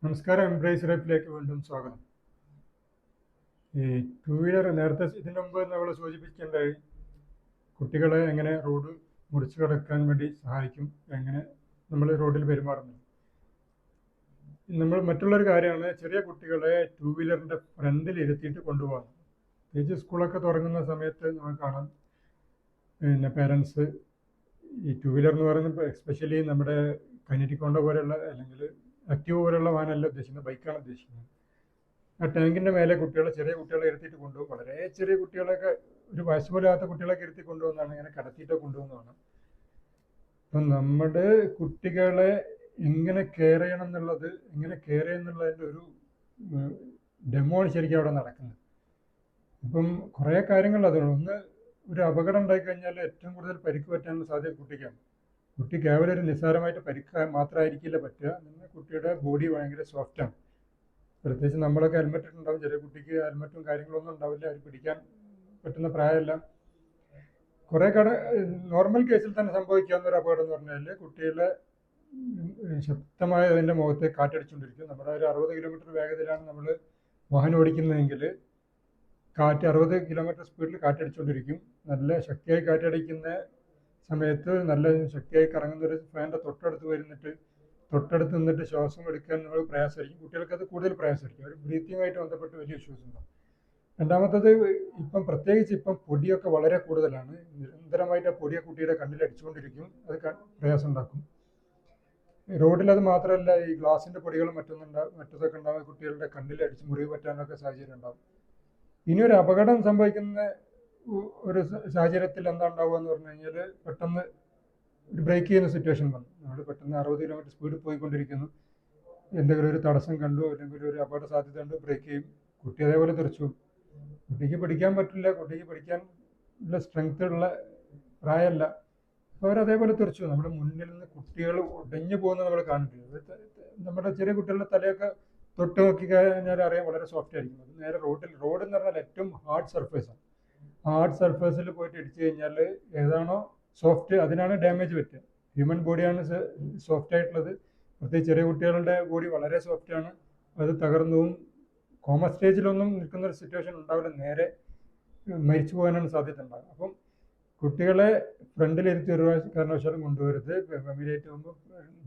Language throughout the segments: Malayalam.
നമസ്കാരം. എംബ്രേസ് ലൈഫിലേക്ക് വീണ്ടും സ്വാഗതം. ഈ ടൂ വീലർ നേരത്തെ ഇതിനു മുമ്പ് നമ്മൾ സൂചിപ്പിക്കേണ്ടായി കുട്ടികളെ എങ്ങനെ റോഡ് മുറിച്ചു കടക്കാൻ വേണ്ടി സഹായിക്കും, എങ്ങനെ നമ്മൾ റോഡിൽ പെരുമാറുന്നു. നമ്മൾ മറ്റുള്ളൊരു കാര്യമാണ് ചെറിയ കുട്ടികളെ ടൂ വീലറിൻ്റെ ഫ്രണ്ടിൽ ഇരുത്തിയിട്ട് കൊണ്ടുപോകുന്നത്. പ്രത്യേകിച്ച് സ്കൂളൊക്കെ തുടങ്ങുന്ന സമയത്ത് നമുക്ക് കാണാം, പിന്നെ പേരൻസ് ഈ ടൂ വീലർ എന്ന് പറയുന്നത് എസ്പെഷ്യലി നമ്മുടെ കൈനറ്റിക് പോലെയുള്ള അല്ലെങ്കിൽ ആക്റ്റീവ് പോലെയുള്ള വാഹനമല്ല ഉദ്ദേശിക്കുന്നത്, ബൈക്കാണ് ഉദ്ദേശിക്കുന്നത്. ആ ടാങ്കിൻ്റെ മേലെ ചെറിയ കുട്ടികളെ ഇരുത്തിയിട്ട് കൊണ്ടുപോകും. വളരെ ചെറിയ കുട്ടികളൊക്കെ, ഒരു വയസ്സ് പോലാത്ത കുട്ടികളൊക്കെ ഇരുത്തി കൊണ്ടുപോകുന്നതാണ്, ഇങ്ങനെ കടത്തിയിട്ട് കൊണ്ടുപോകുന്നതാണ്. അപ്പം നമ്മുടെ കുട്ടികളെ എങ്ങനെ കെയർ ചെയ്യണം എന്നുള്ളത്, എങ്ങനെ കെയർ ചെയ്യുന്നുള്ളതിൻ്റെ ഒരു ഡെമോ ശരിക്കും അവിടെ നടക്കുന്നത്. ഇപ്പം കുറേ കാര്യങ്ങൾ അതുകൊണ്ട് ഒന്ന്, ഒരു അപകടം ഉണ്ടായിക്കഴിഞ്ഞാൽ ഏറ്റവും കൂടുതൽ പരിക്ക് പറ്റാനുള്ള സാധ്യത കുട്ടിക്കാണ്. കുട്ടി കേവലം ഒരു നിസ്സാരമായിട്ട് പരിക്ക് മാത്രമായിരിക്കില്ല പറ്റുക, നിന്ന് കുട്ടിയുടെ ബോഡി ഭയങ്കര സോഫ്റ്റാണ്. പ്രത്യേകിച്ച് നമ്മളൊക്കെ ഹെൽമെറ്റ് ഇട്ടുണ്ടാവും, ചെറിയ കുട്ടിക്ക് ഹെൽമെറ്റും കാര്യങ്ങളൊന്നും ഉണ്ടാവില്ല, അവർ പിടിക്കാൻ പറ്റുന്ന പ്രായമല്ല. കുറേ നോർമൽ കേസിൽ തന്നെ സംഭവിക്കാവുന്ന ഒരു അപകടം എന്ന് പറഞ്ഞാൽ കുട്ടികളെ ശക്തമായ അതിൻ്റെ മുഖത്ത് കാറ്റടിച്ചുകൊണ്ടിരിക്കും. നമ്മുടെ ഒരു 60 കിലോമീറ്റർ വേഗതയിലാണ് നമ്മൾ വാഹനം ഓടിക്കുന്നതെങ്കിൽ കാറ്റ് 60 കിലോമീറ്റർ സ്പീഡിൽ കാറ്റടിച്ചുകൊണ്ടിരിക്കും. നല്ല ശക്തിയായി കാറ്റടിക്കുന്ന സമയത്ത് നല്ല ശക്തിയായി കറങ്ങുന്ന ഒരു ഫാനിൻ്റെ തൊട്ടടുത്ത് നിന്നിട്ട് ശ്വാസം എടുക്കാൻ നമ്മൾ പ്രയാസമായിരിക്കും. കുട്ടികൾക്കത് കൂടുതൽ പ്രയാസമായിരിക്കും. അവർ ബ്രീത്തിങ്ങുമായിട്ട് ബന്ധപ്പെട്ട് വലിയ ഇഷ്യൂസ് ഉണ്ടാവും. രണ്ടാമത്തത്, പ്രത്യേകിച്ച് ഇപ്പം പൊടിയൊക്കെ വളരെ കൂടുതലാണ്. നിരന്തരമായിട്ട് ആ പൊടിയെ കുട്ടിയുടെ കണ്ണിൽ അടിച്ചുകൊണ്ടിരിക്കും, അത് പ്രയാസം ഉണ്ടാക്കും. റോഡിൽ അത് മാത്രമല്ല, ഈ ഗ്ലാസിൻ്റെ പൊടികളും മറ്റതൊക്കെ ഉണ്ടാകുന്ന കുട്ടികളുടെ കണ്ണിൽ അടിച്ച് മുറിവ് പറ്റാനൊക്കെ സാഹചര്യം ഉണ്ടാകും. ഇനി ഒരു അപകടം സംഭവിക്കുന്ന ഒരു സാഹചര്യത്തിൽ എന്താ ഉണ്ടാവുക എന്ന് പറഞ്ഞു കഴിഞ്ഞാൽ, പെട്ടെന്ന് ഒരു ബ്രേക്ക് ചെയ്യുന്ന സിറ്റുവേഷൻ വന്നു. നമ്മൾ പെട്ടെന്ന് 60 കിലോമീറ്റർ സ്പീഡിൽ പോയിക്കൊണ്ടിരിക്കുന്നു, എന്തെങ്കിലും ഒരു തടസ്സം കണ്ടു അല്ലെങ്കിൽ ഒരു അപകട സാധ്യത കണ്ടു, ബ്രേക്ക് ചെയ്യും. കുട്ടി അതേപോലെ തെറിച്ചു. കുട്ടിക്ക് പിടിക്കാൻ പറ്റില്ല, കുട്ടിക്ക് പിടിക്കാൻ ഉള്ള സ്ട്രെങ്ത് ഉള്ള പ്രായമല്ല, അപ്പോൾ അവരതേപോലെ തെറിച്ചു. നമ്മുടെ മുന്നിൽ നിന്ന് കുട്ടികൾ ഉടഞ്ഞു പോകുന്നത് നമ്മൾ കാണുന്നില്ല. നമ്മുടെ ചെറിയ കുട്ടികളുടെ തലയൊക്കെ തൊട്ട് നോക്കി കഴിഞ്ഞാൽ അറിയാം, വളരെ സോഫ്റ്റ് ആയിരിക്കും. അത് നേരെ റോഡ് എന്ന് പറഞ്ഞാൽ ഏറ്റവും ഹാർഡ് സർഫേസാണ്. ഹാർഡ് സർഫേസിൽ പോയിട്ട് ഇടിച്ചു കഴിഞ്ഞാൽ ഏതാണോ സോഫ്റ്റ് അതിനാണ് ഡാമേജ് പറ്റുക. ഹ്യൂമൻ ബോഡിയാണ് സോഫ്റ്റ് ആയിട്ടുള്ളത്. പ്രത്യേകിച്ച് ചെറിയ കുട്ടികളുടെ ബോഡി വളരെ സോഫ്റ്റാണ്. അത് തകർന്നും കോമ സ്റ്റേജിലൊന്നും നിൽക്കുന്ന ഒരു സിറ്റുവേഷൻ ഉണ്ടാവില്ല, നേരെ മരിച്ചു പോകാനാണ് സാധ്യത ഉണ്ടാകുക. അപ്പം കുട്ടികളെ ഫ്രണ്ടിലിരുത്തി ഒരു കാരണവശാലും കൊണ്ടുവരുത്. ഫാമിലിയായിട്ട് പോകുമ്പോൾ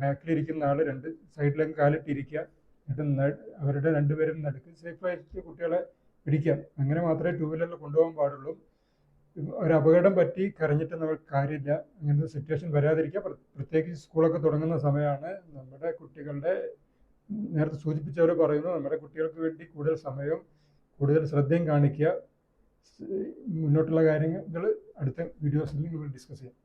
ബാക്കിലിരിക്കുന്ന ആൾ 2 സൈഡിലേക്ക് കാലിട്ടിരിക്കുക, എന്നിട്ട് അവരുടെ 2 പേരും നടുക്ക് സേഫായിട്ട് കുട്ടികളെ പിടിക്കാം. അങ്ങനെ മാത്രമേ ടൂ വീലറിൽ കൊണ്ടുപോകാൻ പാടുള്ളൂ. ഒരു അപകടം പറ്റി കരഞ്ഞിട്ട് നമുക്ക് കാര്യമില്ല. അങ്ങനത്തെ സിറ്റുവേഷൻ വരാതിരിക്കുക. പ്രത്യേകിച്ച് സ്കൂളൊക്കെ തുടങ്ങുന്ന സമയമാണ്. നമ്മുടെ കുട്ടികളുടെ, നേരത്തെ സൂചിപ്പിച്ചവർ പറയുന്നു, നമ്മുടെ കുട്ടികൾക്ക് വേണ്ടി കൂടുതൽ സമയവും കൂടുതൽ ശ്രദ്ധയും കാണിക്കുക. മുന്നോട്ടുള്ള കാര്യങ്ങൾ അടുത്ത വീഡിയോസിൽ നമ്മൾ ഡിസ്കസ് ചെയ്യാം.